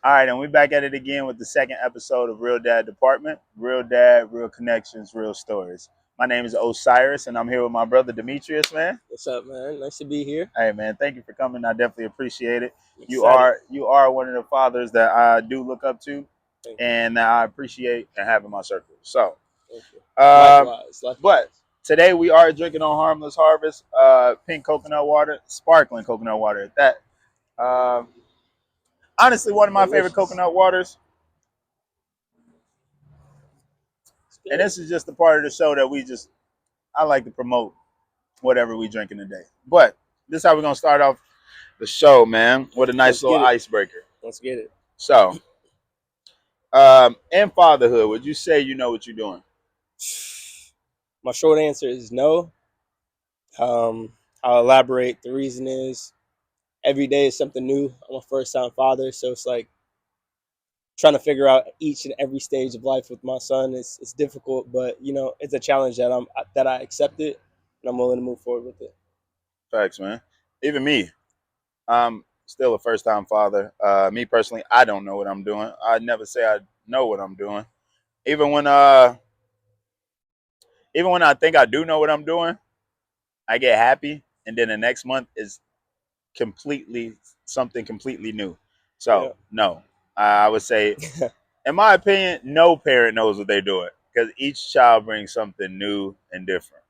All right, and we back at it again with the second episode of Real Dad Department. Real Dad, real connections, real stories. My name is Osiris, and I'm here with my brother Demetrius, man. What's up, man? Nice to be here. Hey, man, thank you for coming. I definitely appreciate it. I'm You excited. are you are one of the fathers that I do look up to, Thank you. and that I appreciate and have in my circle. So, Thank you. um, Likewise. but Likewise. today we are drinking on Harmless Harvest, pink coconut water, sparkling coconut water at that. Um, Honestly, one of my favorite Delicious. coconut waters. It's And good. this is just the part of the show that I like to promote whatever we drinking today. But this is how we're gonna start off the show, man, with a nice Let's little get it. icebreaker. Let's get it. So, in fatherhood, would you say you know what you're doing? My short answer is no. I'll elaborate. The reason is every day is something new. I'm a first time father, so it's like trying to figure out each and every stage of life with my son. It's difficult, but it's a challenge that I accepted and I'm willing to move forward with it. Facts, man. Even me, I'm still a first time father. Me personally, I don't know what I'm doing. I never say I know what I'm doing. Even when uh, even when I think I do know what I'm doing, I get happy, and then the next month is completely something completely new. Yeah. So no, I would say, in my opinion, no parent knows what they're doing because each child brings something new and different.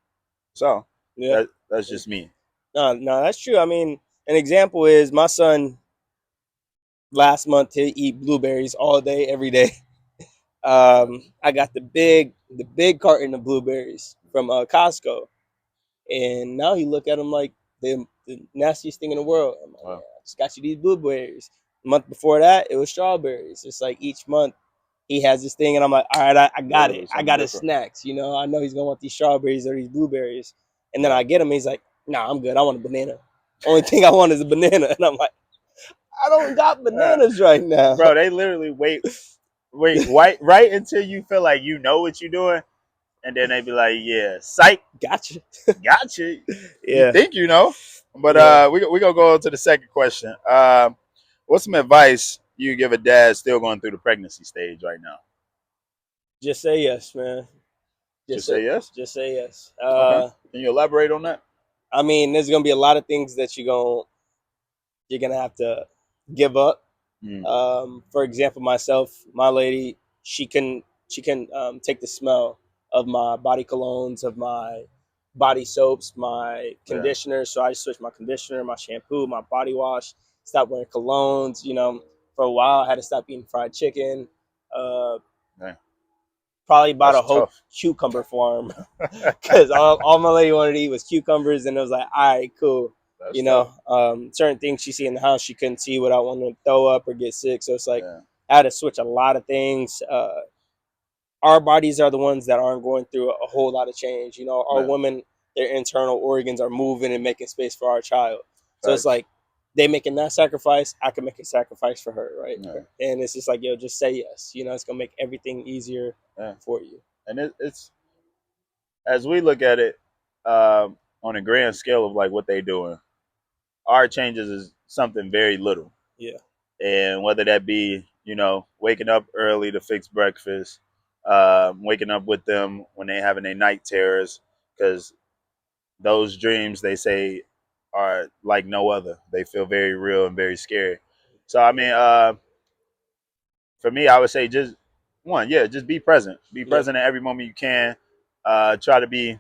So Yeah. that's just me. No, no, that's true. I mean, an example is my son last month he eat blueberries all day, every day. I got the big carton of blueberries from Costco, and now he look at them like the nastiest thing in the world. I'm like, Well, yeah, I just got you these blueberries. The month before that, it was strawberries. It's like each month he has this thing, and I'm like, all right, I got it. literally I something got his different. snacks. I know he's gonna want these strawberries or these blueberries, and then I get him. He's like, nah, I'm good. I want a banana. Only thing I want is a banana, and I'm like, I don't got Uh, bananas right now. bro, they literally wait until you feel like you know what you're doing, and then they be like, "Yeah, psych, Gotcha. gotcha." You Yeah, think you know, but yeah. we gonna go on to the second question. What's some advice you give a dad still going through the pregnancy stage right now? Just say yes, man. Just Just say, say yes. just say yes. Okay. Can you elaborate on that? I mean, there's gonna be a lot of things that you're gonna have to give up. Mm, For example, myself, my lady, she can take the smell of my body colognes, of my body soaps, my yeah. conditioner. So I switched my conditioner, my shampoo, my body wash. Stopped wearing colognes. For a while I had to stop eating fried chicken. Uh, Man, Probably bought that's a whole tough. cucumber farm because all my lady wanted to eat was cucumbers, and it was like, all right, cool. That's tough. Certain things she see in the house she couldn't see without wanting to throw up or get sick. So it's like Yeah. I had to switch a lot of things. Our bodies are the ones that aren't going through a whole lot of change. Our Yeah. women, their internal organs are moving and making space for our child. So it's Facts. like they making that sacrifice, I can make a sacrifice for her, right? Yeah. And it's just like, just say yes. It's gonna make everything easier Yeah. for you. And it's as we look at it, on a grand scale of like what they doing, our changes is something very little. Yeah. And whether that be, waking up early to fix breakfast, waking up with them when they having their night terrors, because those dreams they say are like no other. They feel very real and very scary. So I Yeah. mean, for me, I would say just one, yeah, just be present. Be Yeah. present at every moment you can. Try to be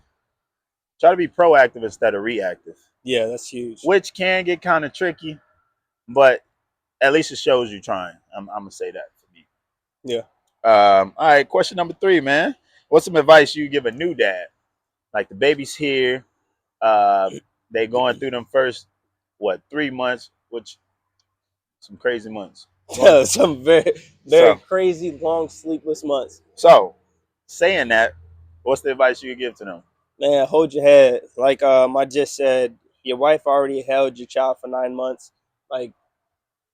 proactive instead of reactive, Yeah, that's huge. which can get kind of tricky, but at least it shows you trying. I'm gonna say that for me. Yeah. All right, question number three, man. What's some advice you give a new dad? Like the baby's here, uh, they going through them first 3 months, which some crazy months. Going Some very, very so crazy long sleepless months. so saying that, what's the advice you give to them? Man, hold your head. Like I just said, your wife already held your child for 9 months. Like,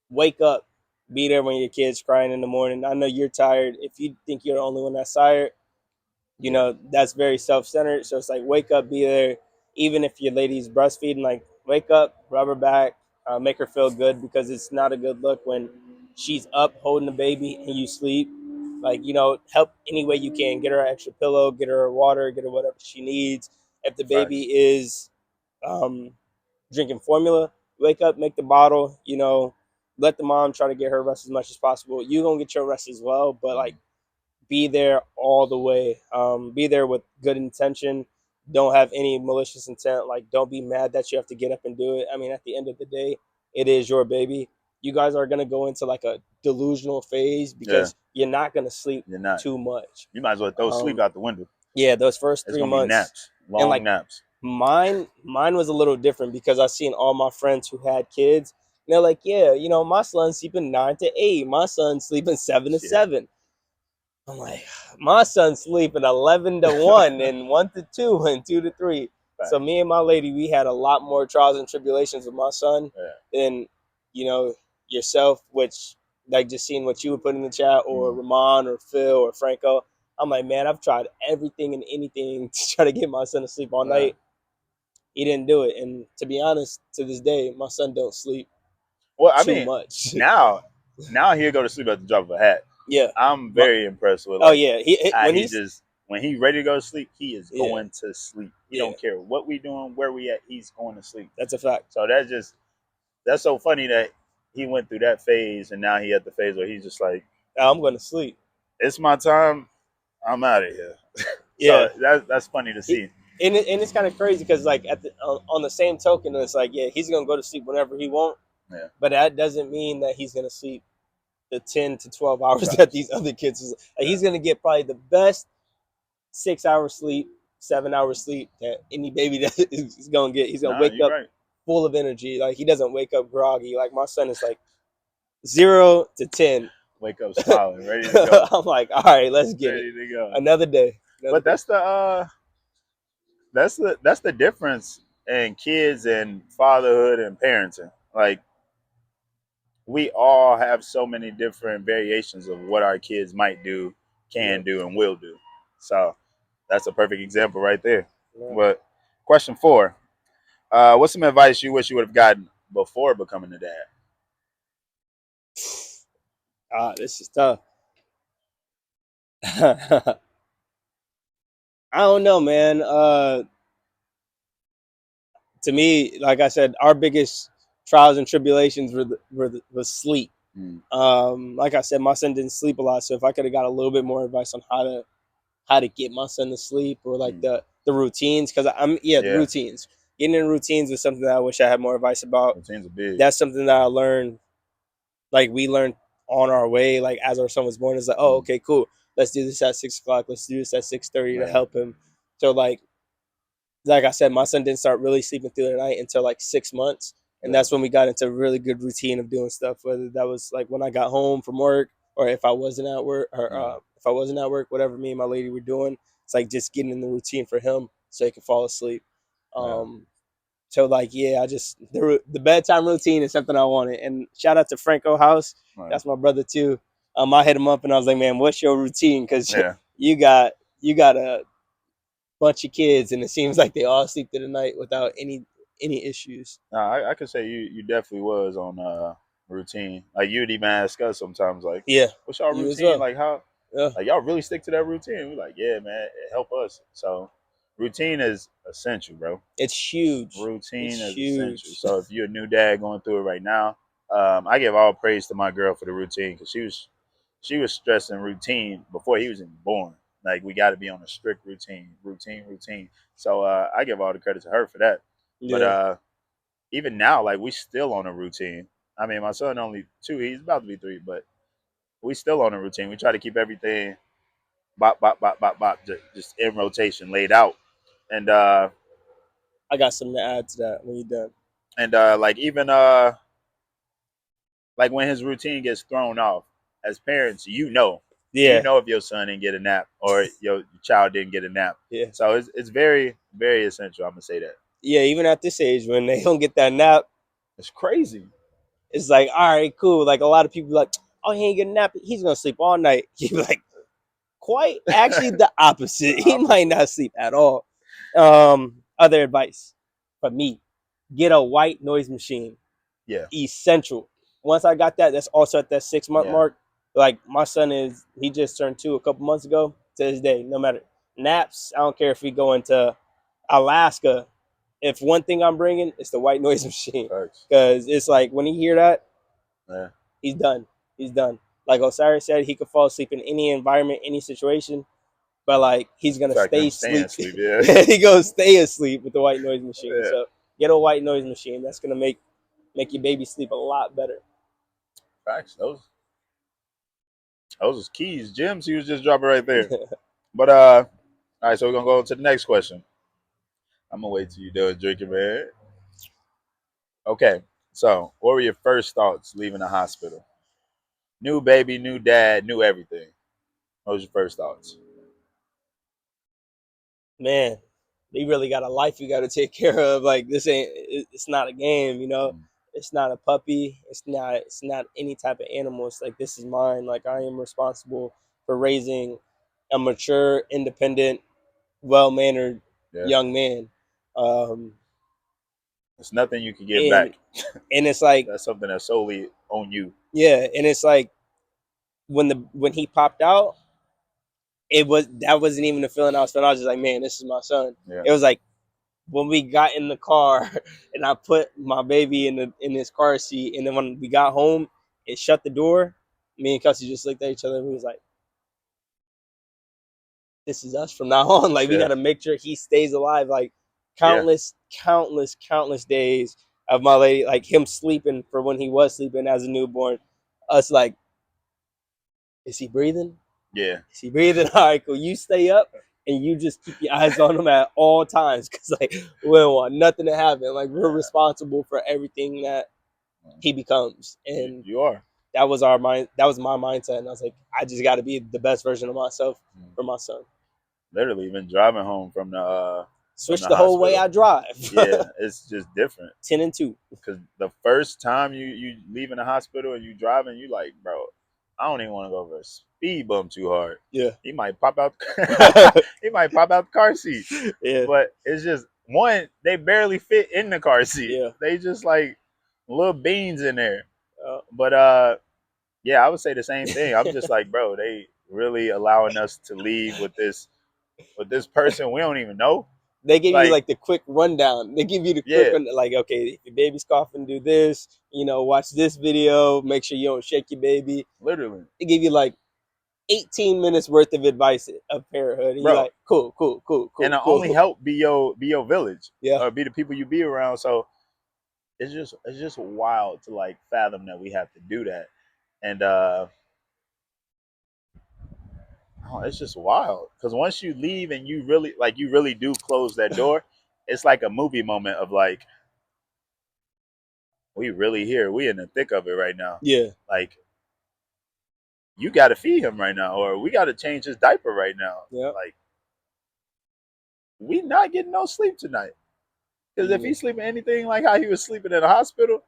wake up, be there when your kid's crying in the morning. I know you're tired. If you think you're the only one that's tired, Yeah, that's very self-centered. So it's like, wake up, be there. Even if your lady's breastfeeding, like, wake up, rub her back, make her feel good, because it's not a good look when she's up holding the baby and you sleep, like, help any way you can. Get her an extra pillow, get her water, get her whatever she needs. If the baby Facts. is um, drinking formula, wake up, make the bottle, let the mom try to get her rest as much as possible. You gonna get your rest as well, but like, Mm. be there all the way. Be there with good intention. Don't have any malicious intent. Like, don't be mad that you have to get up and do it. I mean, at the end of the day, it is your baby. You guys are gonna go into like a delusional phase Yeah, because you're not gonna sleep you're not. too much. You might as well throw sleep Um, out the window. yeah, those first It's three gonna be months, naps, and long like naps. mine was a little different because I seen all my friends who had kids. And they're like, yeah, my son's sleeping 9 to 8. My son's sleeping 7 to 7. I'm like, my son's sleeping 11 to 1 and 1 to 2 and 2 to 3. So Facts. me and my lady, we had a lot more trials and tribulations with my son Yeah. than you know yourself. Which, like, just seeing what you would put in the chat, or Mm. Ramon or Phil or Franco. I'm like, man, I've tried everything and anything to try to get my son to sleep all Yeah. night. He didn't do it, and to be honest, to this day, my son don't sleep Well, I too mean, much. now, now he'll go to sleep at the drop of a hat. Yeah. I'm My, very impressed with oh like yeah. how When he he's just when he ready to go to sleep, he is yeah going to sleep. He yeah don't care what we doing, where we at. He's going to sleep. that's a fact. So that's so funny that he went through that phase and now he at the phase where he's just like, I'm going to sleep. it's my time. I'm out of here. Yeah. So that's funny to He, see. and it's kind of crazy because like on the same token, it's like, yeah, he's gonna go to sleep whenever he wants, Yeah, but that doesn't mean that he's gonna sleep the 10 to 12 hours that facts. these other kids is. Like, Yeah. he's gonna get probably the best 6 hours sleep, 7 hours sleep that any baby that is gonna get. He's gonna Nah, wake you're up right. full of energy. Like, he doesn't wake up groggy. Like, my son is like 0 to 10. Wake up smiling, ready to go, I'm like, all right, let's get it. ready to go. Another day, another But day. that's the difference in kids and fatherhood and parenting. Like we all have so many different variations of what our kids might do, Yeah, can do, and will do. So that's a perfect example right there. yeah. But question 4: what's some advice you wish you would have gotten before becoming a dad? This is tough. I don't know, man. To me, like I said, our biggest trials and tribulations was sleep. Mm, Like I said, my son didn't sleep a lot, so if I could have got a little bit more advice on how to get my son to sleep, or like mm. the routines, because the Yeah, routines. Getting in routines was something that I wish I had more advice about. routines are big. That's something that I learned, like we learned on our way, like as our son was born. It's like, oh, Mm, okay, cool. Let's do this at 6 o'clock. Let's do this at 6:30 to yeah, help him. So like I said, my son didn't start really sleeping through the night until like 6 months, and yeah, that's when we got into a really good routine of doing stuff. Whether that was like when I got home from work, or if I wasn't at work, or mm, if I wasn't at work, whatever me and my lady were doing, it's like just getting in the routine for him so he could fall asleep. yeah, Um, so like, yeah, I just the bedtime routine is something I wanted. And shout out to Franco House, yeah. that's my brother too. I hit him up and I was like, man, what's your routine? Because Yeah. you got a bunch of kids, and it seems like they all sleep through the night without any issues. No, I could say you definitely was on routine. Like you'd even ask us sometimes, like, Yeah, "What's y'all you as routine? well. Like how, Yeah, like y'all really stick to that routine?" We're like, "Yeah, man, it help us." So, routine is essential, bro. it's huge. Routine It's is essential. huge. So if you're a new dad going through it right now, I give all praise to my girl for the routine because she was stressing routine before he was even born. Like we got to be on a strict routine, routine, routine. So I give all the credit to her for that. But Yeah, even now, like we still on a routine. I mean, my son only 2; he's about to be 3, but we still on a routine. We try to keep everything bop, bop, bop, bop, bop, just in rotation, laid out. And I got something to add to that when you're done. like even like when his routine gets thrown off, as parents, you Yeah, know if your son didn't get a nap or your child didn't get a nap. yeah, So it's very very essential. I'm gonna say that. yeah. Even at this age, when they don't get that nap, It's crazy. it's like, all right, cool. Like, a lot of people like, oh, he ain't getting a nap. He's gonna sleep all night. You like, quite actually the opposite. The He might opposite. not sleep at all. Other advice from me: get a white noise machine. Yeah. Essential. once I got that, that's also at that 6 month Yeah. mark. Like my son he just turned 2 a couple months ago. To this day, no matter naps, I don't care if we go into Alaska. If one thing I'm bringing, it's the white noise machine, Facts. because it's like when he hear that, Yeah. he's done. He's done. Like Osiris said, he could fall asleep in any environment, any situation, but like he's In gonna fact, stay them staying asleep. asleep. Yeah. He gonna stay asleep with the white noise machine. Yeah. So get a white noise machine. That's gonna make your baby sleep a lot better. Facts. Those was keys, gems. He was just dropping right there. But all right. So we're gonna go to the next question. I'm gonna wait till you done drinking, man. Okay. So, what were your first thoughts leaving the hospital? New baby, new dad, new everything. What was your first thoughts? Man, you really got a life you got to take care of. Like this ain't. It's not a game, you know. Mm, It's not a puppy. It's not. It's not any type of animal. It's like this is mine. Like I am responsible for raising a mature, independent, well mannered yeah. young man. Um, It's nothing you can give and back. and it's like, That's something that's solely on you. yeah, and it's like when he popped out, that wasn't even the feeling I was feeling. I was just like, man, this is my son. Yeah. It was like when we got in the car and I put my baby in his car seat, and then when we got home, it shut the door. Me and Kelsey just looked at each other and we was like, this is us from now on. Like we Yeah. got to make sure he stays alive. Like Yeah. countless days of my lady, like him sleeping for when he was sleeping as a newborn. Us like, is he breathing? Yeah. Is he breathing? All right, cool. You stay up and you just keep your eyes on him at all times, because like we don't want nothing to happen. Like we're responsible for everything that he becomes, and You are. that was our mind. That was my mindset, and I was like, I just got to be the best version of myself Mm. for my son. Literally, even driving home from Switch the the whole way hospital. I drive. Yeah, it's just different. 10-2. Because the first time you leaving the hospital and you driving, you like, bro, I don't even want to go over a speed bump too hard. Yeah. He might pop out. He might pop out the car seat. Yeah. But it's just one. They barely fit in the car seat. Yeah. They just like little beans in there. Uh, But yeah, I would say the same thing. I'm just like, bro, they really allowing us to leave with this person we don't even know. they give you Like, like the quick rundown. They give you the quick yeah, one, like, okay, if your baby's coughing, do this. Watch this video. Make sure you don't shake your baby. literally, They give you like 18 minutes worth of advice of parenthood, and you're bro. like, cool, cool, cool, And cool, the only cool. help be your village Yeah, or be the people you be around. So it's just wild to like fathom that we have to do that. And oh, it's just wild because once you leave and you really do close that door, it's like a movie moment of like we really here, we in the thick of it right now. yeah, Like you got to feed him right now, or we got to change his diaper right now. yeah, Like we not getting no sleep tonight because if yeah, he's sleeping anything like how he was sleeping in the hospital,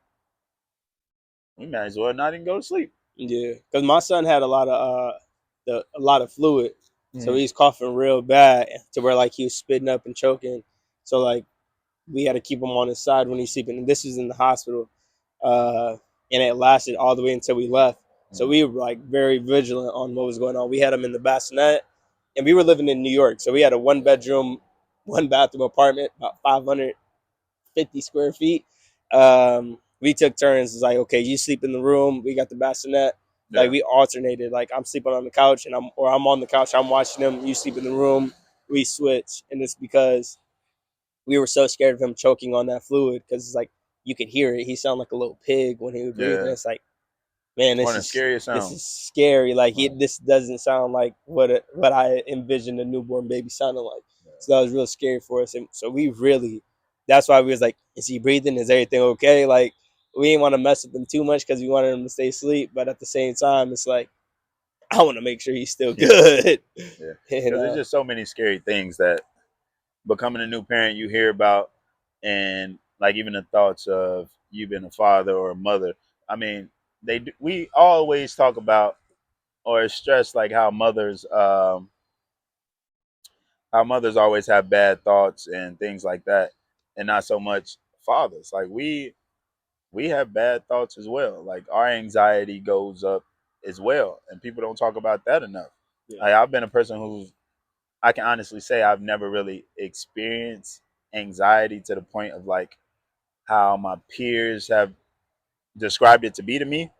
we might as well not even go to sleep. yeah. Because my son had a lot of fluid, so Mm-hmm. he's coughing real bad to where like he was spitting up and choking. So like we had to keep him on his side when he's sleeping. And this was in the hospital, uh, and it lasted all the way until we left. So we were like very vigilant on what was going on. We had him in the bassinet, and we were living in New York, so we had a one bedroom, one bathroom apartment, about 550 square feet. We took turns. It's like, okay, you sleep in the room. We got the bassinet. Like Yeah, we alternated. Like I'm sleeping on the couch, and I'm on the couch. I'm watching him. You sleep in the room. We switch, and it's because we were so scared of him choking on that fluid, because it's like you could hear it. He sounded like a little pig when he would breathe, and yeah. it's like, man, One of the scariest this sounds. is scary. Like Right. this doesn't sound like what I envisioned a newborn baby sounding like. Yeah. So that was real scary for us, and so we really, that's why we was like, is he breathing? Is everything okay? Like we didn't want to mess with him too much because we wanted him to stay asleep, but at the same time, it's like I want to make sure he's still Yeah, good. yeah. you Because there's know? just so many scary things that becoming a new parent you hear about, and like even the thoughts of you being a father or a mother. I mean, we always talk about or stress like how mothers always have bad thoughts and things like that, and not so much fathers. Like we have bad thoughts as well. Like our anxiety goes up as well, and people don't talk about that enough. Yeah. Like I've been a person who I can honestly say I've never really experienced anxiety to the point of like how my peers have described it to be to me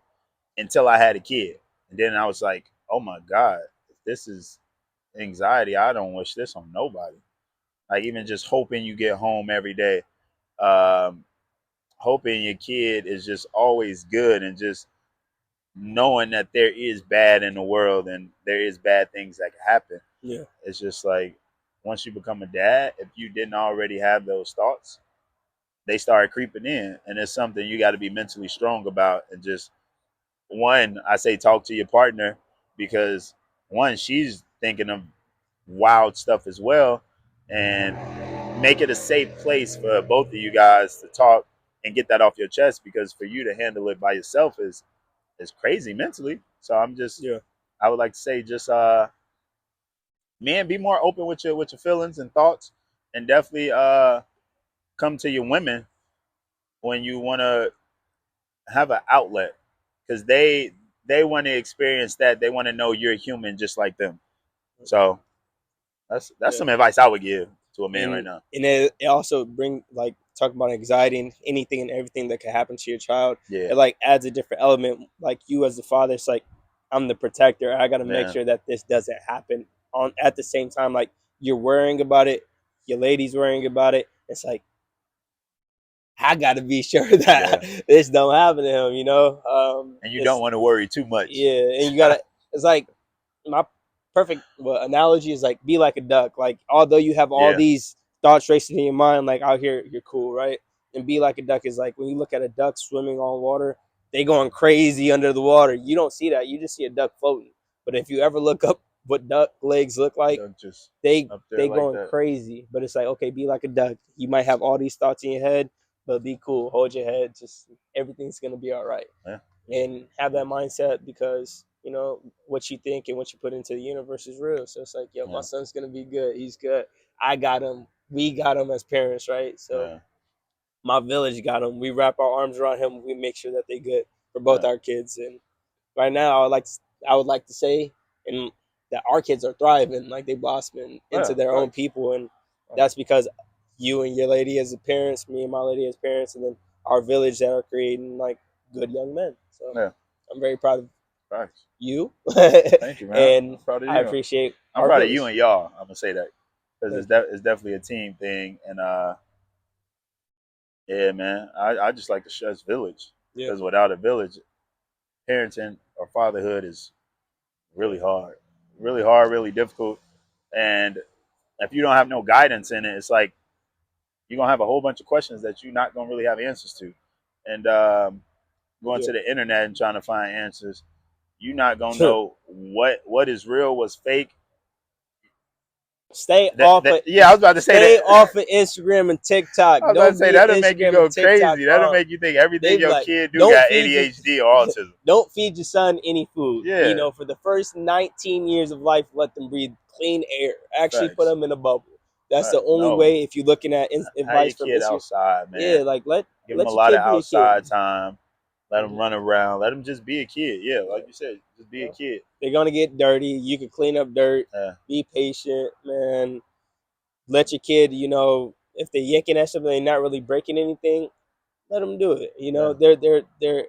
until I had a kid. And then I was like, oh my God, if this is anxiety, I don't wish this on nobody. Like even just hoping you get home every day, um, hoping your kid is just always good, and just knowing that there is bad in the world and there is bad things that can happen. Yeah. It's just like once you become a dad, if you didn't already have those thoughts, they start creeping in, and it's something you got to be mentally strong about. And just one, I say talk to your partner, because one, she's thinking of wild stuff as well, and make it a safe place for both of you guys to talk and get that off your chest, because for you to handle it by yourself is crazy mentally. So Yeah. I would like to say just man, be more open with your feelings and thoughts, and definitely come to your women when you want to have an outlet, because they want to experience that. They want to know you're human just like them. So that's Yeah. some advice I would give to a man right and now. and it also bring like talk about anxiety and anything and everything that can happen to your child. Yeah, It like adds a different element. Like you as the father, it's like I'm the protector. I got to make man. sure that this doesn't happen. On at the same time, like you're worrying about it, your lady's worrying about it. It's like I got to be sure that Yeah, this don't happen to him. You know, and you don't it's want to worry too much. yeah, and you gotta. It's like my perfect analogy is like be like a duck. Like although you have all Yeah, these thoughts racing in your mind, like out here you're cool, right? And be like a duck is like when you look at a duck swimming on water, they going crazy under the water. You don't see that. You just see a duck floating. But if you ever look up what duck legs look like, they're just they up there they like going that. crazy. But it's like okay, be like a duck. You might have all these thoughts in your head, but be cool. Hold your head. Just everything's gonna be all right Yeah, and have that mindset because you know what you think and what you put into the universe is real. So it's like, yo, my yeah, son's gonna be good. He's good. I got him. We got him as parents, right? So yeah, my village got him. We wrap our arms around him. We make sure that they good for both yeah, our kids. And right now, I would like to say, and that our kids are thriving, like they blossoming into yeah. their own Facts. people, and Facts. that's because you and your lady as the parents, me and my lady as parents, and then our village that are creating like good young men. So Yeah, I'm very proud of facts. you, Thank you, man. and I'm proud of I you. appreciate I'm our proud of you village. and y'all. I'm gonna say that because Thank you. it's definitely a team thing, and yeah, man. I just like to stress village, Yeah, because without a village, parenting or fatherhood is yeah, really hard, really difficult. And if you don't have no guidance in it, it's like you're gonna have a whole bunch of questions that you're not gonna really have answers to. And going yeah. to the internet and trying to find answers, you're not gonna know what is real, what's fake. Stay off of Yeah, I was about to say that. stay off of Instagram and TikTok. I was about to Don't say be an that'll make you Instagram and go TikTok crazy. That'll mom. make you think everything They be your like, kid do don't got feed your ADHD or autism. don't feed your son any food. You Yeah, know, for the first 19 years of life, let them breathe clean air. Actually, put facts. them in a bubble. That's the Facts. only No, way. If you're looking at have your advice from kid Instagram, outside, man. yeah, like let Give them a let your lot of kid be a kid. outside time. Let them Mhm. run around. Let them just be a kid. Yeah, Yeah, like you said, just be a yeah. kid. They're gonna get dirty. You can clean up dirt. Yeah, Be patient, man. Let your kid, if they're yanking at something, they're not really breaking anything. Let them do it. You know, yeah,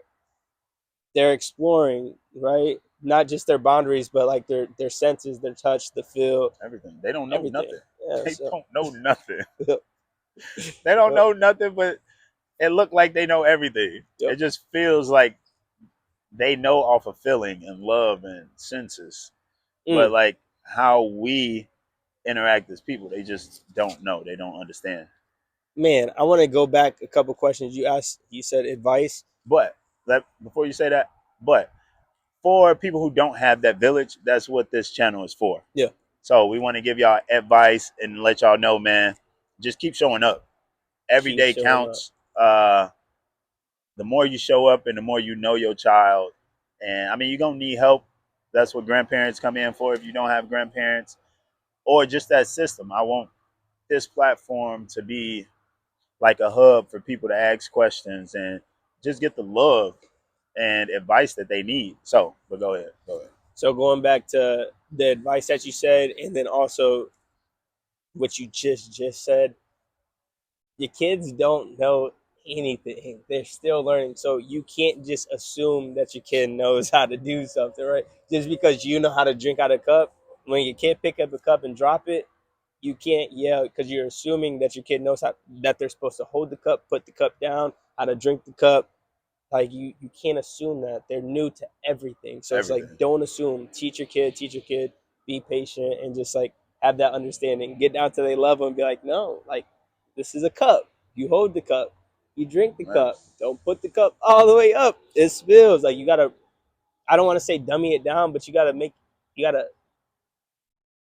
they're exploring, right? Not just their boundaries, but like their senses, their touch, the feel, everything. They don't know everything. nothing. Yeah. They So don't know nothing. They don't yep, know nothing, but it look like they know everything. It yep. just feels like they know off of feeling and love and senses. But Mm. like how we interact as people, they just don't know. They don't understand. Man, I want to go back a couple questions you asked. You said advice. But before you say that, but for people who don't have that village, that's what this channel is for. Yeah. So we want to give y'all advice and let y'all know, man, just keep showing up. Every Keep day showing up. counts. The more you show up and the more you know your child. And I mean, you're going to need help. That's what grandparents come in for if you don't have grandparents, or just that system. I want this platform to be like a hub for people to ask questions and just get the love and advice that they need. So, but go ahead, go ahead. So going back to the advice that you said, and then also what you just said, your kids don't know anything. They're still learning. So you can't just assume that your kid knows how to do something, right? Just because you know how to drink out of a cup, when your kid pick up a cup and drop it, you can't yell because you're assuming that your kid knows how that they're supposed to hold the cup, put the cup down, how to drink the cup. Like you can't assume that they're new to everything. So it's like Everything. don't assume. Teach your kid, be patient, and just like have that understanding. Get down to they level and be like, no, like this is a cup. You hold the cup, you drink the Yeah, cup. Don't put the cup all the way up. It spills. Like you gotta. I don't want to say dummy it down, but you gotta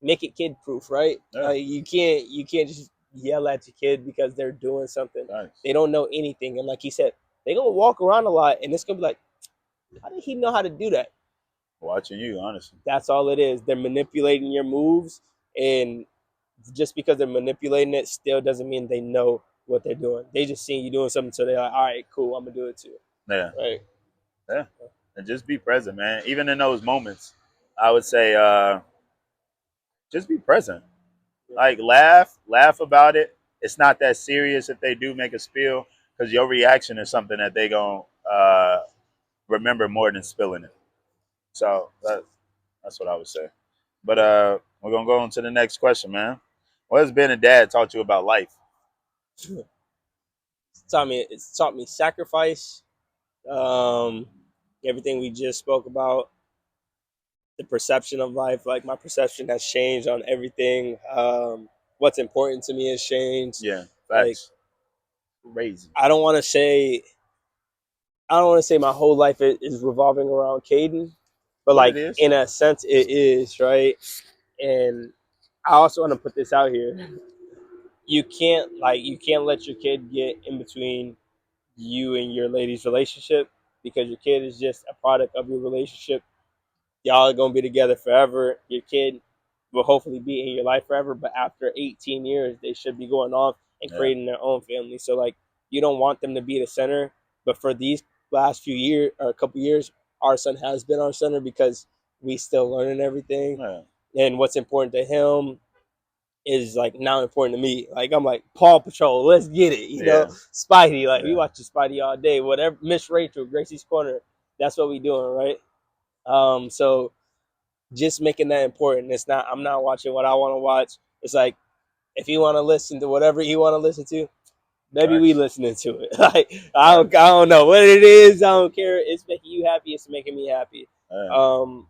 make it kid proof, right? yeah, You can't just yell at your kid because they're doing something. thanks. They don't know anything, and like he said, they're gonna walk around a lot, and it's gonna be like, how did he know how to do that? Watching you, honestly. That's all it is. They're manipulating your moves, and just because they're manipulating it, still doesn't mean they know what they're doing. They just seeing you doing something, so they're like, all right, cool, I'm gonna do it too, Yeah, right? yeah, and just be present, man. Even in those moments, I would say, just be present. Like laugh about it. It's not that serious if they do make a spill, because your reaction is something that they gonna remember more than spilling it. So that's what I would say. But we're gonna go on to the next question, man. What has being a dad taught you about life? It's taught me sacrifice. Um, Everything we just spoke about, the perception of life. Like my perception has changed on everything. What's important to me has changed. Yeah, Like facts. Crazy. I don't want to say I don't want to say my whole life is revolving around Caden, but But it like is. in a sense it is, right? And I also want to put this out here. You can't let your kid get in between you and your lady's relationship because your kid is just a product of your relationship. Y'all are gonna be together forever. Your kid will hopefully be in your life forever, but after 18 years, they should be going off and Yeah, creating their own family. So like you don't want them to be the center, but for these last few years or a couple years, our son has been our center because we still learning everything. yeah, And what's important to him is like now important to me. Like I'm like Paw Patrol, let's get it. You know, yeah, Spidey. Like we yeah. watching Spidey all day. Whatever, Miss Rachel, Gracie's Corner. That's what we doing, right? So just making that important. It's not. I'm not watching what I want to watch. It's like if you want to listen to whatever you want to listen to, maybe we Facts, listening to it. Like facts. I don't know what it is. I don't care. It's making you happy. It's making me happy. Yeah, Um,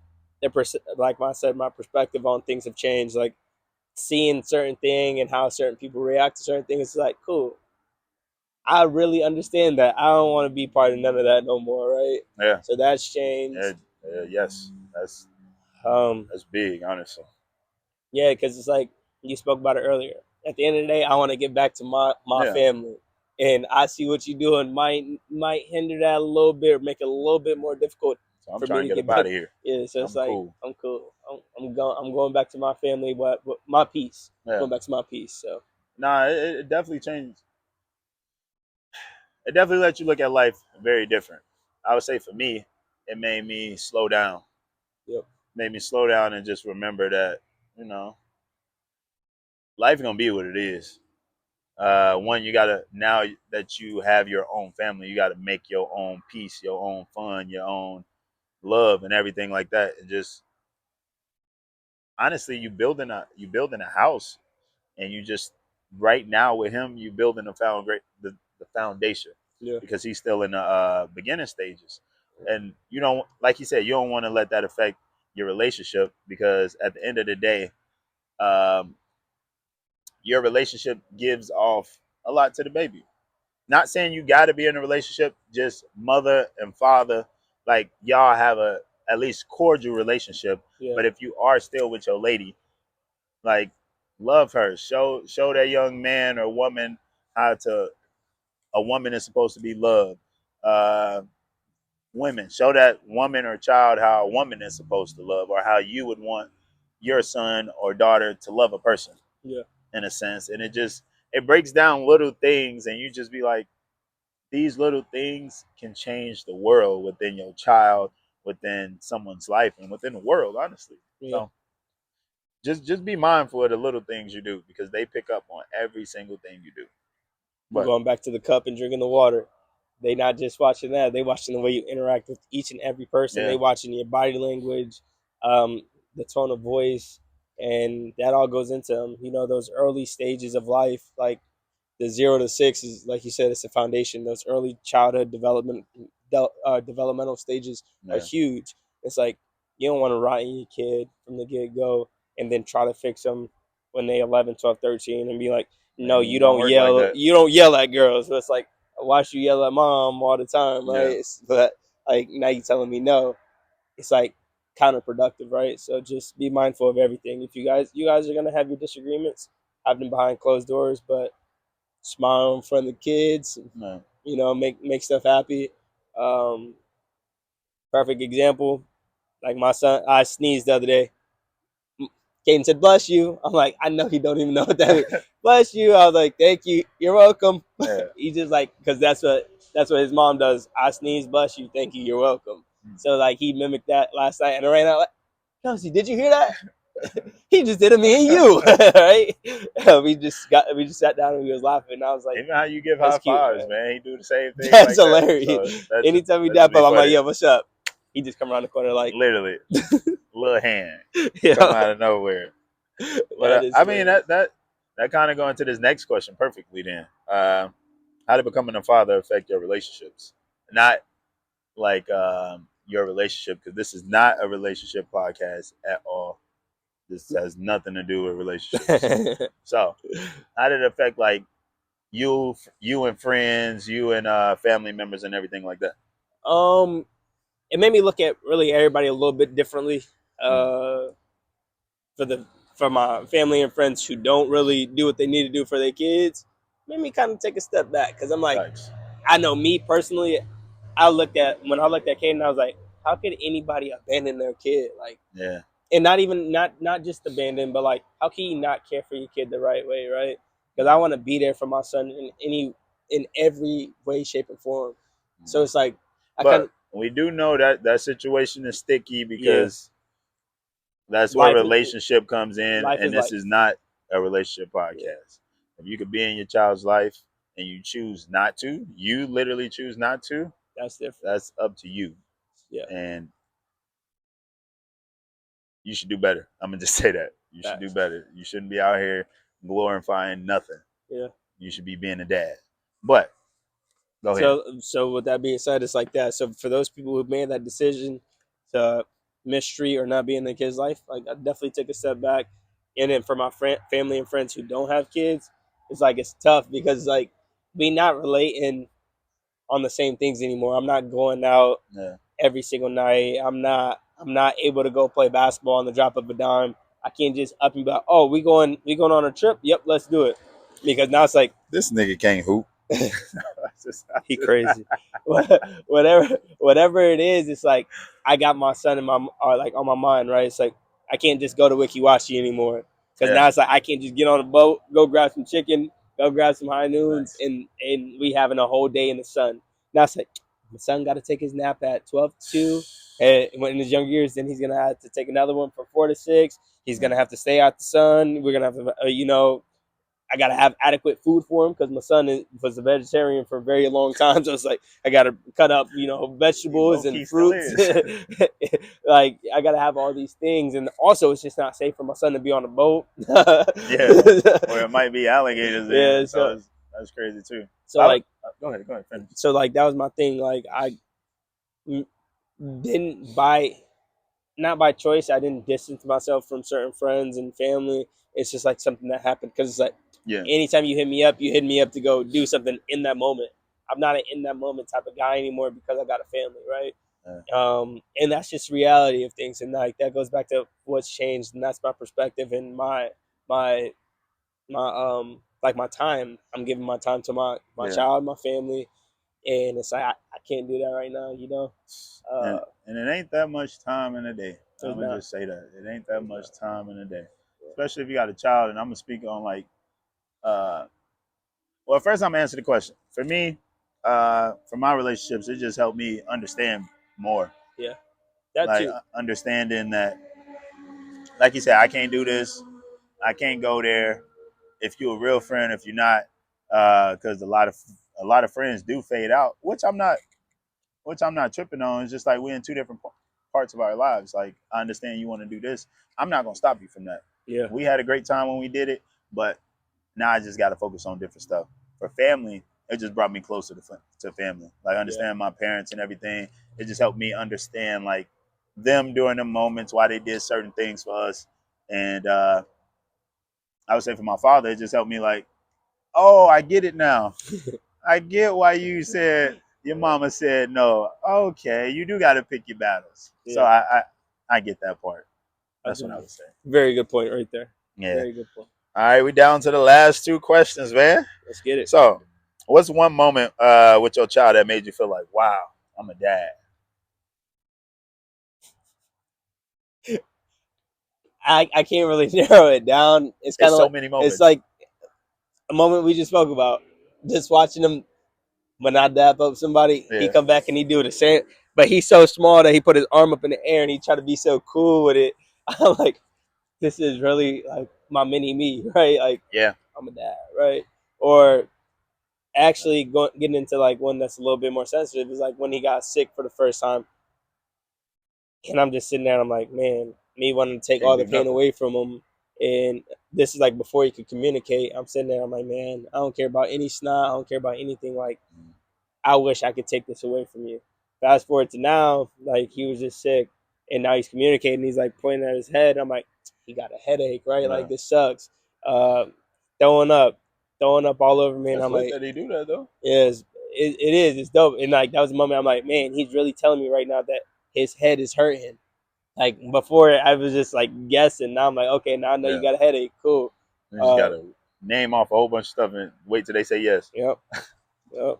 like I said, my perspective on things have changed. Like seeing certain thing and how certain people react to certain things. It's like cool. I really understand that. I don't want to be part of none of that no more. Right. yeah, So that's yeah, changed. yes. Um, That's big, honestly. Yeah, because it's like you spoke about it earlier. At the end of the day, I want to get back to my Yeah. family, and I see what you're doing might hinder that a little bit, or make it a little bit more difficult So I'm for me trying to to get get up out back. of here. Yeah, so it's I'm like cool. I'm cool. I'm going back to my family, but my peace. Yeah. Going back to my peace. So Nah, it definitely changed. It definitely lets you look at life very different. I would say for me, it made me slow down. yep, Made me slow down and just remember that, you know, life gonna be what it is. One, you gotta now that you have your own family, you gotta make your own peace, your own fun, your own love, and everything like that. And just honestly, you building a house, and you just right now with him, you building the foundation yeah, because he's still in the beginning stages, and you don't like you said you don't want to let that affect your relationship because at the end of the day, um, your relationship gives off a lot to the baby. Not saying you got to be in a relationship, just mother and father, like y'all have a at least cordial relationship. yeah, But if you are still with your lady, like love her, show that young man or woman how to a woman is supposed to be loved. Uh, Women, show that woman or child how a woman is supposed to love, or how you would want your son or daughter to love a person yeah, in a sense. And it breaks down little things, and you just be like, these little things can change the world within your child, within someone's life, and within the world, honestly. Yeah. So just be mindful of the little things you do because they pick up on every single thing you do. But Going back to the cup and drinking the water, they not just watching that; they watching the way you interact with each and every person. yeah, They watching your body language, um, the tone of voice, and that all goes into them. You know, those early stages of life, like the 0 to 6 is, like you said, it's the foundation. Those early childhood developmental stages are yeah, huge. It's like you don't want to rotten your kid from the get go and then try to fix them when they 11, 12, 13 and be like, it no, ain't gonna work like that. you don't yell at girls. But it's like, I watch you yell at mom all the time, right? Yeah, But like now you telling me no, it's like counterproductive, right? So just be mindful of everything. If you guys are gonna have your disagreements, have them behind closed doors, but smile in front of the kids, no, make stuff happy. Um, Perfect example, like my son, I sneezed the other day. Caden said, "Bless you." I'm like, I know he don't even know what that means. Bless you. I was like, "Thank you. You're welcome." yeah. He just like, because that's what his mom does. I sneeze, bless you, thank you, you're welcome. So like he mimicked that last night, and I ran out like, Kelsey, did you hear that? He just did it, me and you, right? We just sat down and we was laughing. And I was like, Even how you give that's high cute, fives, man. man. He do the same thing That's like that. So hilarious. Anytime we that just dap be up, I'm like, funny. yo, what's up? He just come around the corner like, Literally, little hand come yeah, out of nowhere. But that is I mean hilarious. that kind of go into this next question perfectly. Then, how did becoming a father affect your relationships? Not like your relationship, because this is not a relationship podcast at all. This has nothing to do with relationships. So, how did it affect like you and friends, you and family members, and everything like that? um, it made me look at really everybody a little bit differently. Mm, Uh, for the for my family and friends who don't really do what they need to do for their kids, made me kind of take a step back because I'm like, thanks. I know me personally. When I looked at Caden, I was like, how could anybody abandon their kid? Like, Yeah. and not even not just abandon, but like, how can you not care for your kid the right way, right? Because I Mm, want to be there for my son in every way, shape, and form. So mm. it's like I kind of But we do know that that situation is sticky yeah, because that's where life is relationship comes in, life and is this life. is not a relationship Yeah, podcast. If you could be in your child's life and you choose not to, you literally choose not to, that's different. that's up to you. Yeah, And you should do better. I'm gonna just say that. You should do facts. better. You shouldn't be out here glorifying nothing. Yeah. You should be being a dad. But go ahead. So with that being said, it's like that. So for those people who made that decision to mistreat or not be in their kid's life, like I definitely take a step back. And then for my family and friends who don't have kids, it's like it's tough because like we not relating on the same things anymore. I'm not going out Yeah. every single night. I'm not able to go play basketball on the drop of a dime. I can't just up and be like, oh, we going on a trip? Yep, let's do it. Because now it's like This nigga can't hoop. he crazy. Whatever it is, it's like I got my son in my like on my mind, right? It's like I can't just go to Wiki Washi anymore because Yeah. now it's like I can't just get on a boat, go grab some chicken, go grab some high noons, Nice. and we having a whole day in the sun. Now it's like my son got to take his nap at 12 to 2. And when in his younger years, then he's gonna have to take another one from 4 to 6. He's Yeah. gonna have to stay out the sun. We're gonna have to, I gotta have adequate food for him because my son was a vegetarian for a very long time. So it's like I gotta cut up, He low vegetables and key still fruits. is. Like I gotta have all these things, and also it's just not safe for my son to be on a boat. Yeah. Or it might be alligators Yeah, in, so that's crazy too. so like Go ahead, finish. that was my thing. Like I didn't buy not by choice. I didn't distance myself from certain friends and family. It's just like something that happened because it's like Yeah. anytime you hit me up to go do something in that moment. I'm not an in that moment type of guy anymore because I got a family, right? Uh, And that's just reality of things, and like that goes back to what's changed, and that's my perspective and my like my time. I'm giving my time to my yeah. child, my family, and it's like I can't do that right now, And Uh, and it ain't that much time in a day. it's I'm gonna not. just say that. It ain't that It's much not. time in a day. Yeah. Especially if you got a child, and I'm gonna speak on like well, first I'm gonna answer the question. For me, for my relationships, it just helped me understand more. Yeah, that Like too. understanding that, like you said, I can't do this, I can't go there. If you're a real friend, if you're not, because a lot of friends do fade out, which I'm not tripping on. It's just like we're in two different parts of our lives. Like I understand you want to do this, I'm not gonna stop you from that. Yeah, We had a great time when we did it, but now I just got to focus on different stuff. For family, it just brought me closer to family. Like yeah, understand my parents and everything. It just helped me understand like them during the moments why they did certain things for us. And I would say for my father, it just helped me like, oh, I get it now. I get why you said your mama said no. Okay, you do got to pick your battles. So yeah. I get that part. That's That's a what I would say. very good point right there. Yeah. Very good point. All right, we down to the last two questions, man. Let's get it. So, what's one moment with your child that made you feel like, wow, I'm a dad? I can't really narrow it down. It's kind It's of so like many it's moments. like a moment we just spoke about. Just watching him when I dap up somebody, he Yeah. come back and he do the same. But he's so small that he put his arm up in the air and he try to be so cool with it. I'm like, this is really like my mini me, right? Like Yeah. I'm a dad, right? Or actually getting into like one that's a little bit more sensitive is like when he got sick for the first time, and I'm just sitting there and I'm like, man, me wanting to take all Can't the do pain nothing. away from him, and this is like before he could communicate. I'm sitting there, I'm like, man, I don't care about any snot, I don't care about anything. Like, I wish I could take this away from you. Fast forward to now, like he was just sick, and now he's communicating. He's like pointing at his head. I'm like, he got a headache, right? Yeah. Like this sucks. Uh, throwing up, throwing up all over me, and That's I'm lit like, that he do that though. yes, it is. It's dope. And like that was the moment I'm like, man, he's really telling me right now that his head is hurting. Like before, I was just like guessing. Now I'm like, okay, now I know you Yeah. got a headache. Cool. You just Uh, gotta name off a whole bunch of stuff and wait till they say yes. yep, yep.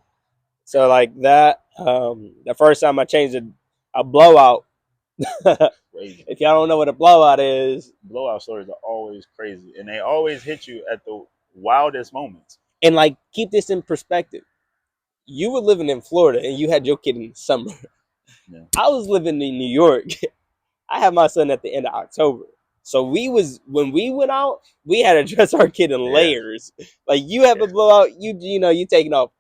So like that, the first time I changed a blowout. Crazy. If y'all don't know what a blowout is, Blowout stories are always crazy, and they always hit you at the wildest moments. and like keep this in perspective, you were living in Florida and you had your kid in the summer. Yeah. I was living in New York. I had my son at the end of October. So we was when we went out, we had to dress our kid in Yeah. layers. Like you have Yeah. a blowout, you know you taking off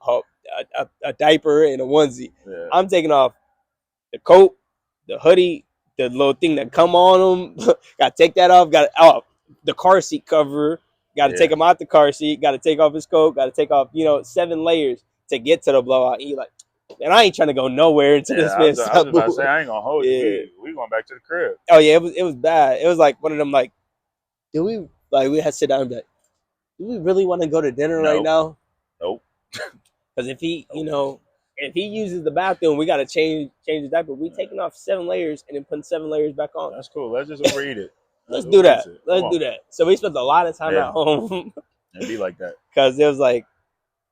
a diaper and a onesie. Yeah. I'm taking off the coat, the hoodie, the little thing that come on them. Got to take that off. Got the car seat cover. Got to take Yeah. him out the car seat. Got to take off his coat. Got to take off 7 layers to get to the blowout. And you like, and I ain't trying to go nowhere until Yeah. this I man was, I was stop just about to say moving. I ain't gonna hold you. Yeah. We going back to the crib. Oh yeah, it was bad. It was like one of them like, do we like we had to sit down and be like, do we really want to go to dinner right Nope. now? Nope. Because if he, Nope. if he uses the bathroom, we got to change his diaper. We Yeah. taking off 7 layers and then putting 7 layers back on. That's cool. Let's just overeat it. Let's do Who eats that. it? Come Let's on. do that. So we spent a lot of time at Yeah. home It'd be like that. because it was like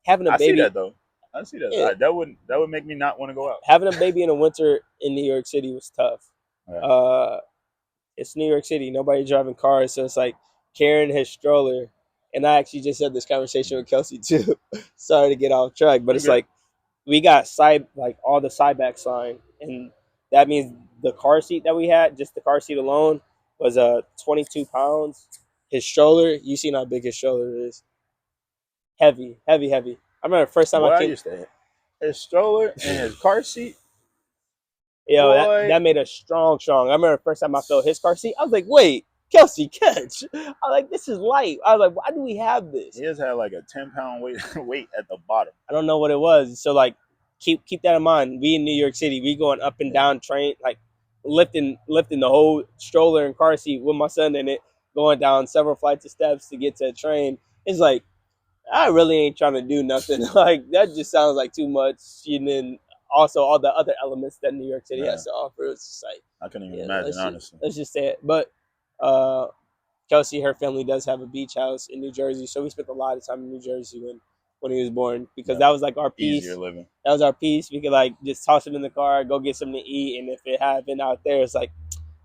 having a I see baby. that though. I see that. Yeah, That would make me not want to go out. having a baby in the winter in New York City was tough. Yeah. Uh, it's New York City. Nobody driving cars, so it's like carrying his stroller. And I actually just had this conversation with Kelsey too. Sorry to get off track, but You it's good? like we got all the side back sign, and that means the car seat that we had, just the car seat alone, was 22 pounds. His stroller, you seen how big his stroller is. Heavy, heavy, heavy. I remember the first time I Boy, I came. used to his stroller and his car seat. That Boy, made us strong, strong. I remember the first time I felt his car seat. I was like, wait, Kelsey, catch. I was like, this is light. I was like, why do we have this? his had like a 10-pound weight at the bottom. I don't know what it was. So like, keep that in mind. We in New York City, we going up and down train, like lifting the whole stroller and car seat with my son in it, going down several flights of steps to get to a train. It's like I really ain't trying to do nothing. Like that just sounds like too much. And then also all the other elements that New York City Yeah. has to offer. It's just like, I couldn't even yeah, imagine, honestly. let's just say it. But uh, Kelsey, her family does have a beach house in New Jersey, so we spent a lot of time in New Jersey when he was born because Yeah. that was like our Easier peace. living. That was our peace. We could like just toss him in the car, go get something to eat, and if it happened out there, it's like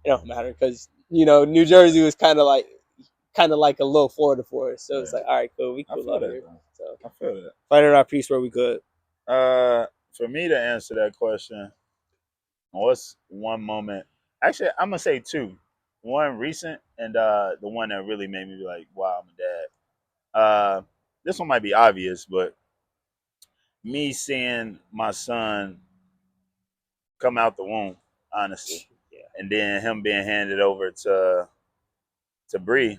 it don't matter because New Jersey was kind of like a little Florida for us. So it's Yeah. like, all right, cool, we I cool feel out that here. though. So I feel that. finding our peace where we could. For me to answer that question, what's one moment? Actually, I'm gonna say two. One recent and the one that really made me be like, "Wow, I'm a dad." This one might be obvious, but me seeing my son come out the womb, honestly, Yeah. and then him being handed over to Bree,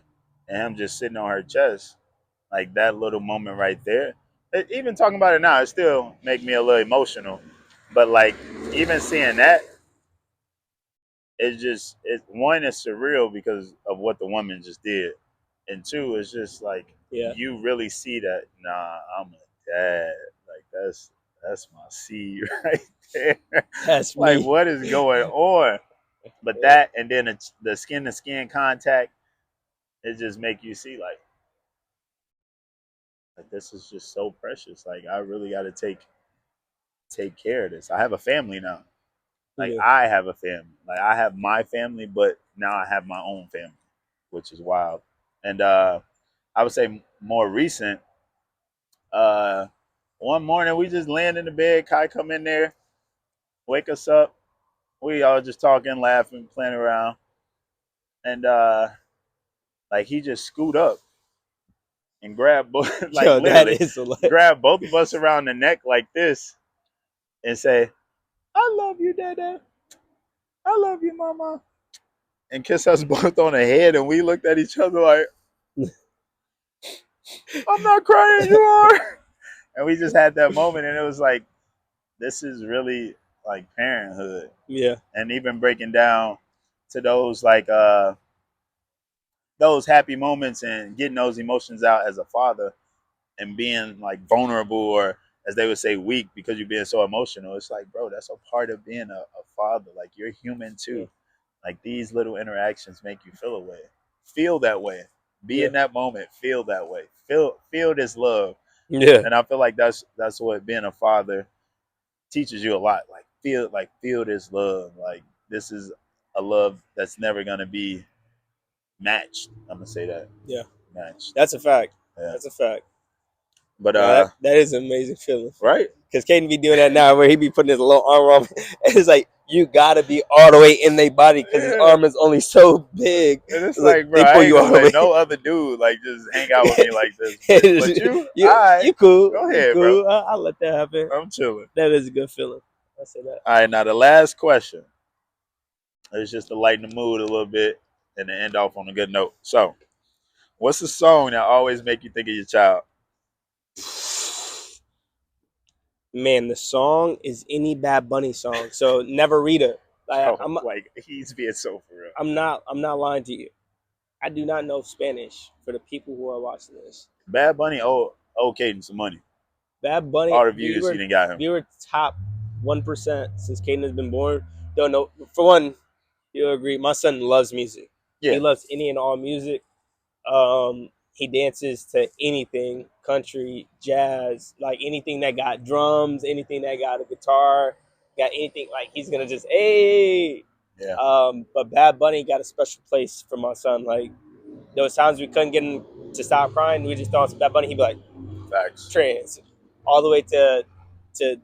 and him just sitting on her chest, like that little moment right there. Even talking about it now, it still make me a little emotional. But like even seeing that, it's just one is surreal because of what the woman just did, and two it's just like Yeah. you really see that. Nah, I'm a dad. Like that's my seed right there. That's Like me. what is going on? But Yeah. that and then the skin to skin contact, it just make you see like this is just so precious. Like I really got to take care of this. I have a family now. Like Yeah. I have a family. Like I have my family, but now I have my own family, which is wild. And I would say more recent. Uh, one morning we just land in the bed. Kai come in there, wake us up. We all just talking, laughing, playing around, and like he just scoot up and grab like Yo, that literally is a grab both of us around the neck like this and say, "I love you, Dada. I love you, Mama," and kiss us both on the head. And we looked at each other like, "I'm not crying, you are." And we just had that moment, and it was like, this is really like parenthood, yeah. and even breaking down to those like those happy moments and getting those emotions out as a father and being like vulnerable or as they would say weak because you're being so emotional. It's like, bro, that's a part of being a father. Like you're human Yeah. too. Like these little interactions make you feel a way, feel that way, be Yeah. in that moment, feel that way, feel this love. Yeah. And I feel like that's what being a father teaches you a lot. Like feel this love. Like this is a love that's never gonna be matched. I'm gonna say that Yeah. matched. That's a fact. Yeah. That's a fact. But Now that is an amazing feeling. right. Because Caden be doing that now where he be putting his little arm on. And it's like, you got to be all the way in their body because his Yeah. arm is only so big. And it's It's like, like, bro, they I pull ain't you all gonna the let way. no other dude like just hang out with me like this. But you, all right, You cool. go You ahead, bro. cool. I'll let that happen. I'm chilling. That is a good feeling. I say that. All right, now the last question is just to lighten the mood a little bit and to end off on a good note. So, what's the song that always make you think of your child? Man, the song is any Bad Bunny song. So Never Read It. Bro, like he's being so for real. I'm not lying to you. I do not know Spanish for the people who are watching this. Bad Bunny, oh, Caden some money. Bad Bunny, All the views he done got him. we were top 1% since Caden has been born. Don't know. For one, you'll agree. My son loves music. He Yeah, loves any and all music. He dances to anything, country, jazz, like anything that got drums, anything that got a guitar, got anything. Like he's gonna just hey. yeah, But Bad Bunny got a special place for my son. Like those times we couldn't get him to stop crying, we just throw on some Bad Bunny. He'd be like facts. trance, all the way to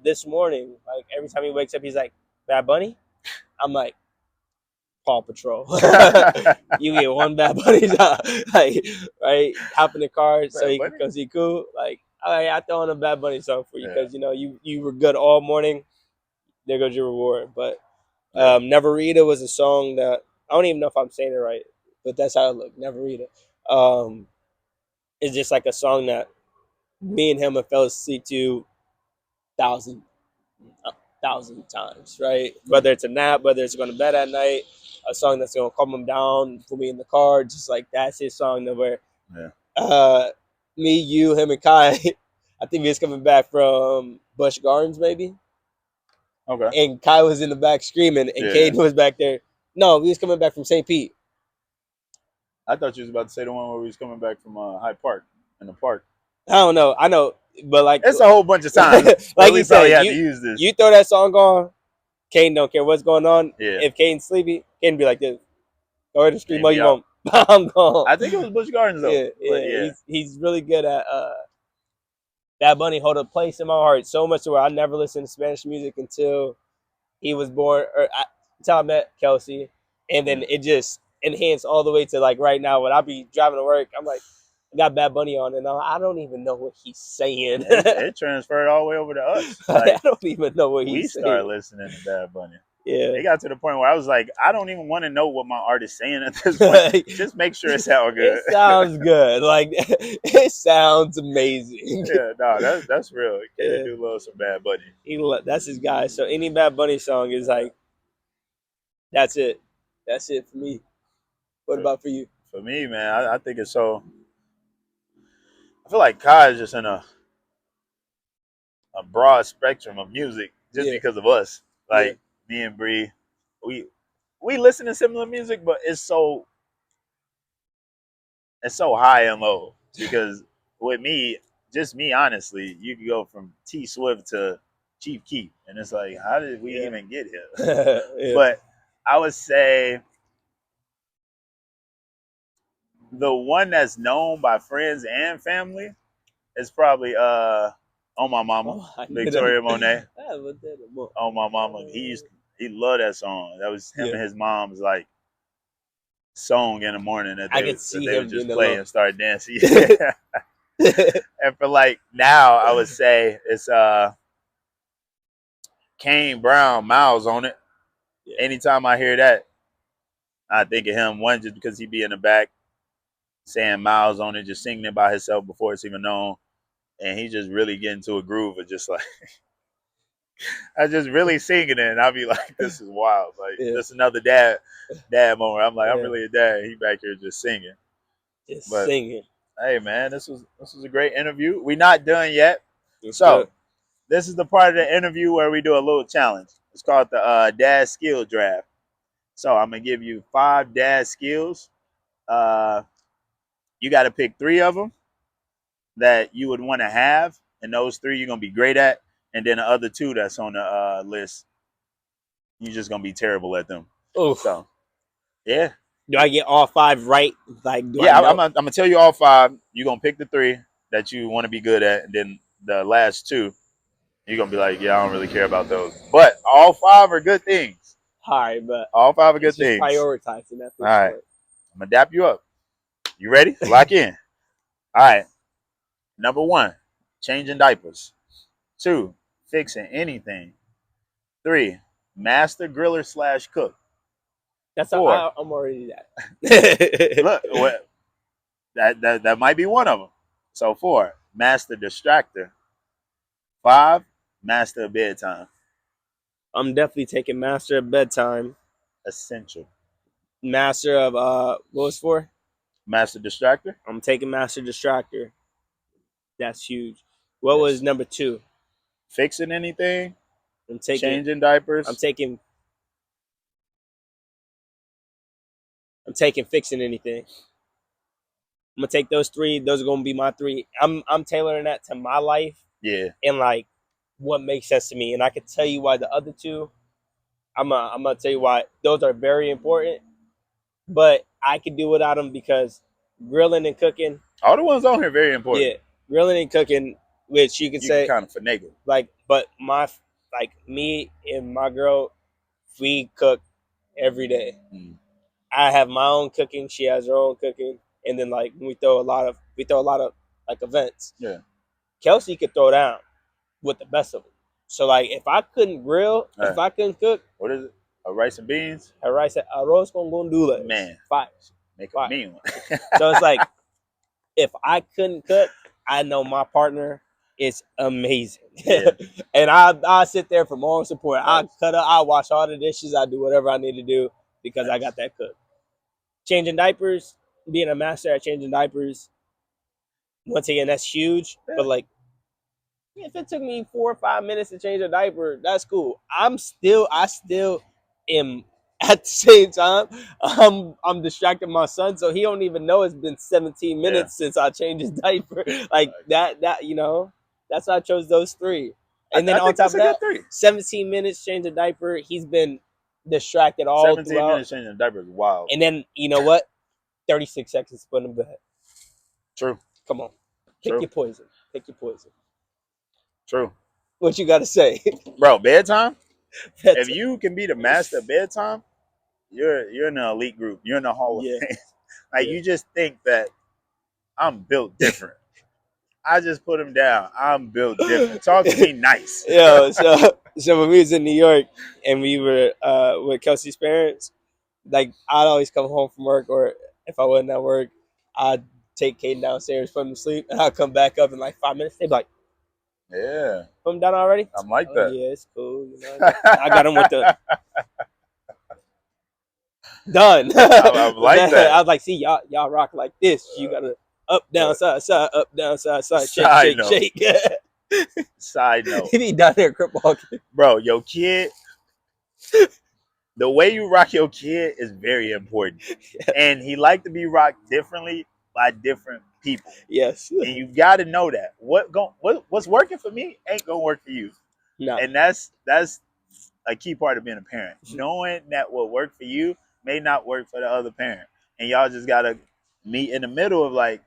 this morning. Like every time he wakes up, he's like Bad Bunny. I'm like Paw Patrol. You get one Bad Bunny job, like right. Hop in the car so Bad he can Bunny. come see cool. Like all right, I throw on a Bad Bunny song for you Yeah, because you know you were good all morning. There goes your reward. But yeah. Neverita was a song that I don't even know if I'm saying it right, but that's how it looked. Neverita. It's just like a song that me and him have fell asleep to thousand thousand times, right? Whether it's a nap, whether it's going to bed at night, a song that's going to calm him down for me in the car, just like that's his song. That where Yeah. uh, me, you, him, and Kai, I think we was coming back from Busch Gardens, maybe, Okay. and Kai was in the back screaming, and Yeah. Caden was back there. No, we was coming back from St. Pete. I thought you was about to say the one where we was coming back from Hyde Park in the park. I don't know, I know, but like, It's a whole bunch of times where like we he probably said, had to use this. you throw that song on, Caden don't care what's going on. Yeah, If Caden's sleepy, Caden be like this. Go ahead and scream and all be you out. want. I'm gone. I think it was Busch Gardens though, Yeah, but yeah. yeah, He's really good at Bad Bunny hold a place in my heart so much where I never listened to Spanish music until he was born, or until I met Kelsey, and then Yeah. it just enhanced all the way to like right now when I be driving to work, I'm like, I got Bad Bunny on, and I don't even know what he's saying. It transferred all the way over to us. I Like don't even know what we he's started saying. listening to Bad Bunny. Yeah. It got to the point where I was like, I don't even want to know what my artist's saying at this point. Just make sure it sounds good. It sounds good. Like it sounds amazing. Yeah, no, that's real. Kenny Yeah. do love some Bad Bunny. That's his guy. So any Bad Bunny song is like that's it. That's it for me. What For, about for you? for me, man, I think it's so. I feel like Kai is just in a broad spectrum of music just Yeah. because of us. Yeah. Like me and Bree, we we listen to similar music, but it's so high and low because with me, just me, honestly, you could go from T Swift to Chief Keef, and it's like, how did we Yeah. even get here? Yeah. But I would say the one that's known by friends and family is probably "On My Mama," Oh, I knew that. Victoria Monet. I looked at him up. "On My Mama." He loved that song. That was him Yeah. and his mom's like song in the morning that I they could that see they would him being just play alone. and start dancing. Yeah. And for like now, I would say it's Kane Brown Miles on it. Yeah. Anytime I hear that, I think of him. One, just because he be in the back saying Miles on it, just singing it by himself before it's even known, and he just really get into a groove of just like I just really singing it, and I'll be like, "This is wild!" Like Yeah. just another dad moment. I'm like, I'm Yeah. really a dad. He back here just singing. Just But singing. hey, man, this was a great interview. We're not done yet, Let's do so it. this is the part of the interview where we do a little challenge. It's called the dad skill draft. So I'm gonna give you 5 dad skills. Uh, you got to pick 3 of them that you would want to have, and those 3 you're gonna be great at, and then the other 2 that's on the list, you're just gonna be terrible at them. Oof. So yeah, Do I get all 5 right? Like, do I yeah. I'm know? gonna tell you all 5. You're gonna pick the 3 that you want to be good at, and then the last 2 you're gonna be like, yeah, I don't really care about those. But all 5 are good things. All right, but All 5 are it's good just things. prioritizing at All this right, point. I'm gonna dap you up. You ready? Lock in. All right. Number 1, changing diapers. 2, fixing anything. 3, master griller / cook. That's how 4, I'm already that. look, that might be one of them. So 4, master distractor. 5, master of bedtime. I'm definitely taking Master of Bedtime. Essential. Master of what was 4? Master distractor. I'm taking Master Distractor. That's huge. What was Yes. number 2? Fixing anything. I'm taking Changing I'm diapers. taking I'm taking fixing anything. I'm gonna take those 3. Those are gonna be my 3. I'm tailoring that to my life Yeah. and like what makes sense to me. And I can tell you why the other 2. I'm gonna tell you why those are very important. But I can do without them because grilling and cooking, All the ones on here very yeah, important. grilling and cooking, which you can You can say kind of finagle. like, but like me and my girl, we cook every day. Mm. I have my own cooking. She has her own cooking, and then like we throw a lot of like events. Yeah. Kelsey could throw down with the best of them. So like, if I couldn't grill, All if right. I couldn't cook, What is it? Rice and beans. her rice arroz con gandules, Man, fire, make a fire. mean one. So it's like if I couldn't cook, I know my partner is amazing. Yeah. And I sit there for moral support. I Nice. cut up, I wash all the dishes, I do whatever I need to do because I Nice. got that cook. Changing diapers, being a master at changing diapers, once again, that's huge. Yeah. But like if it took me 4 or 5 minutes to change a diaper, that's cool. I still am at the same time. I'm distracting my son, so he don't even know it's been 17 Yeah. minutes since I changed his diaper. Like that. That's why I chose those 3. And then I on think top that's of a good that, 3. 17 minutes change a diaper. He's been distracted all 17 throughout. minutes changing a diaper is wild. And then you know what? 36 seconds to put him to bed. True. Come on, pick True. your poison. Pick your poison. True. What you got to say? Bro, bedtime? If That's, you can be the master of bedtime, you're in an elite group. You're in the Hall of yeah, Fame. Like yeah. you just think that I'm built different. I just put him down. I'm built different. Talk to me nice. Yo, so when we was in New York and we were with Kelsey's parents, like I'd always come home from work, or if I wasn't at work, I'd take Caden downstairs, put him to sleep, and I'd come back up in like 5 minutes. They'd be like, Yeah, "Put him down already?" I'm like Oh that. yeah, it's cool. You know, I got him with the done. I'm like I that. was like, "See, y'all rock like this. You gotta up, down, But side, side, up, down, side, side, shake, side shake, note, shake." side note, He be down there crip walking. bro, your kid, the way you rock your kid is very important, and he like to be rocked differently by different people, Yes. and you got to know that what's working for me ain't gonna work for you, No. and that's a key part of being a parent, knowing that what worked for you may not work for the other parent, and y'all just gotta meet in the middle of like,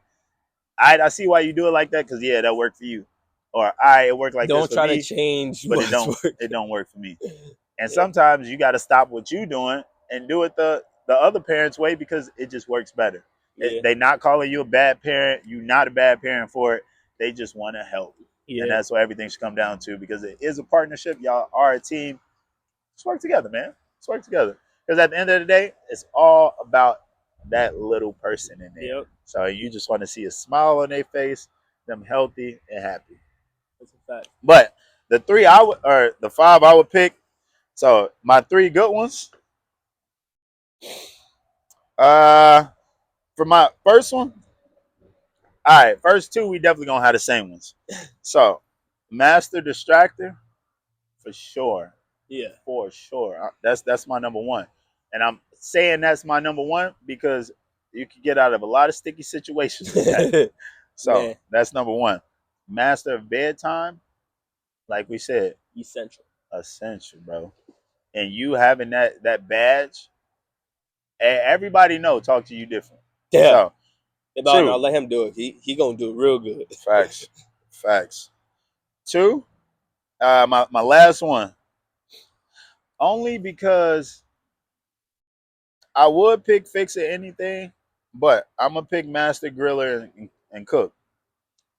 I see why you do it like that because yeah, that worked for you, or it worked like this Don't for try to me, change but what's it working. don't work for me. And Yeah. sometimes you got to stop what you doing and do it the other parent's way because it just works better. Yeah. They not calling you a bad parent. You not a bad parent for it. They just want to help, and Yeah. that's what everything should come down to because it is a partnership. Y'all are a team. Let's work together, man. Let's work together because at the end of the day, it's all about that little person in there. Yep. So you just want to see a smile on their face, them healthy and happy. That's a fact. But the three I would, or the five I would pick. So my three good ones. Uh, for my first one, all right, first two we definitely gonna have the same ones. So, Master Distractor for sure, Yeah. for sure. That's my number one, and I'm saying that's my number one because you can get out of a lot of sticky situations with that. So Man, that's number one. Master of Bedtime, like we said, essential. essential, bro. And you having that badge, everybody know talk to you different. Yeah. So About now, two, let him do it. He gonna do it real good. facts, facts. Two, my last one, only because I would pick Fix It Anything, but I'm gonna pick Master Griller and Cook.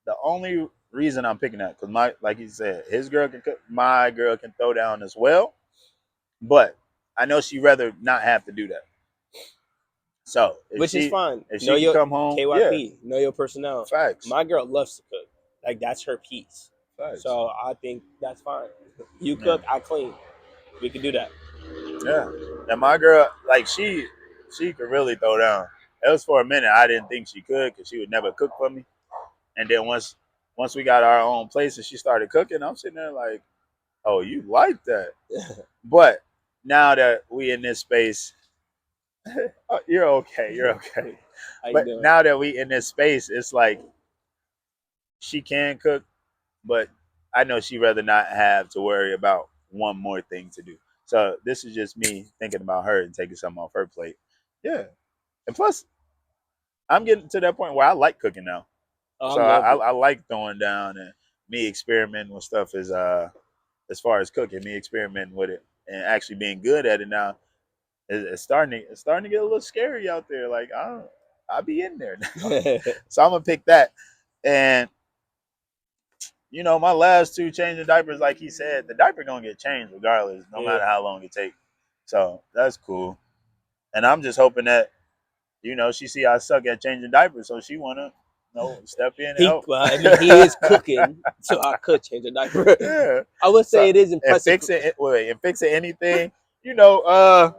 The only reason I'm picking that because my like he said, his girl can cook, my girl can throw down as well, but I know she'd rather not have to do that. So Which is fine. if Know she can your come home, yeah, KYP. Know your personnel. facts, My girl loves to cook. Like that's her piece. facts, So I think that's fine. You yeah. cook, I clean. We can do that. Yeah, and my girl, like she could really throw down. It was for a minute I didn't think she could because she would never cook for me. And then once we got our own place and she started cooking, I'm sitting there like, oh, you like that? But now that we in this space, oh, you're okay, you're okay. How you But doing? now that we in this space, it's like she can cook, but I know she'd rather not have to worry about one more thing to do. So this is just me thinking about her and taking something off her plate. Yeah. And plus, I'm getting to that point where I like cooking now. Oh, I So love it. I like throwing down and me experimenting with stuff as far as cooking, me experimenting with it and actually being good at it now. It's starting to get a little scary out there. Like I'll be in there now. So I'm gonna pick that. And my last two changing diapers, like he said, the diaper gonna get changed regardless, no Yeah. matter how long it takes. So that's cool. And I'm just hoping that she see I suck at changing diapers, so she wanna step in and help. I mean, he is cooking, so I could change a diaper. Yeah. I would So say it is and impressive. fix it anything, you know.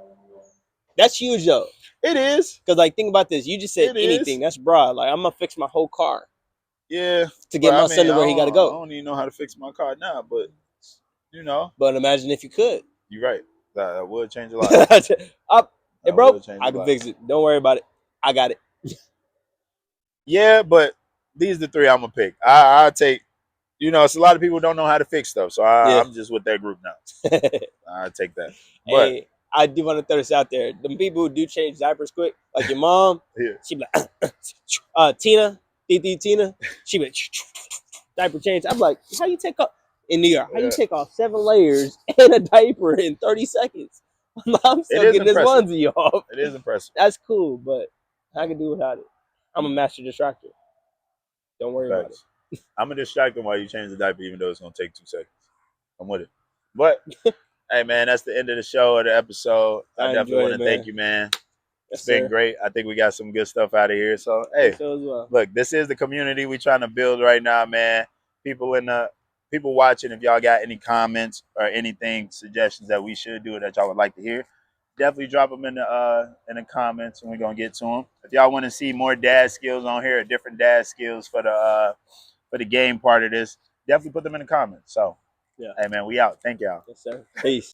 That's huge though, It is. because like think about this. You just said It anything. is. That's broad. Like I'm gonna fix my whole car Yeah. to But get I my son mean, to where he got to I go. don't even know how to fix my car now. But you know, But imagine if you could. you're right. That would change a lot. Up, hey That bro, would change I a can lot. fix it. Don't worry about it. I got it. Yeah, but these are the three I'm gonna pick. I take. It's a lot of people don't know how to fix stuff, so Yeah. I'm just with that group now. I take that. But Hey, I do want to throw this out there. The people who do change diapers quick, like your mom, yeah, she be like, Tina, Tina, she be like, diaper change. I'm like, how you take up? in New York. How you Yeah. take off 7 layers and a diaper in 30 seconds? I'm It still is getting this impressive. onesie off. It is impressive. That's cool, but I can do without it. I'm a master distractor. Don't worry about it. Thanks. I'm gonna distract them while you change the diaper, even though it's gonna take 2 seconds. I'm with it. But hey, man, that's the end of the show or the episode. I I definitely enjoyed want it, to thank man. you, man. It's Yes, been sir. great. I think we got some good stuff out of here. So I think hey, so as well. look, this is the community we trying to build right now, man. People in the people watching, if y'all got any comments or anything, suggestions that we should do that y'all would like to hear, definitely drop them in the comments, and we're gonna get to them. If y'all want to see more dad skills on here, or different dad skills for the game part of this, definitely put them in the comments. So, Yeah. hey man, we out. Thank y'all. Yes, sir. Peace.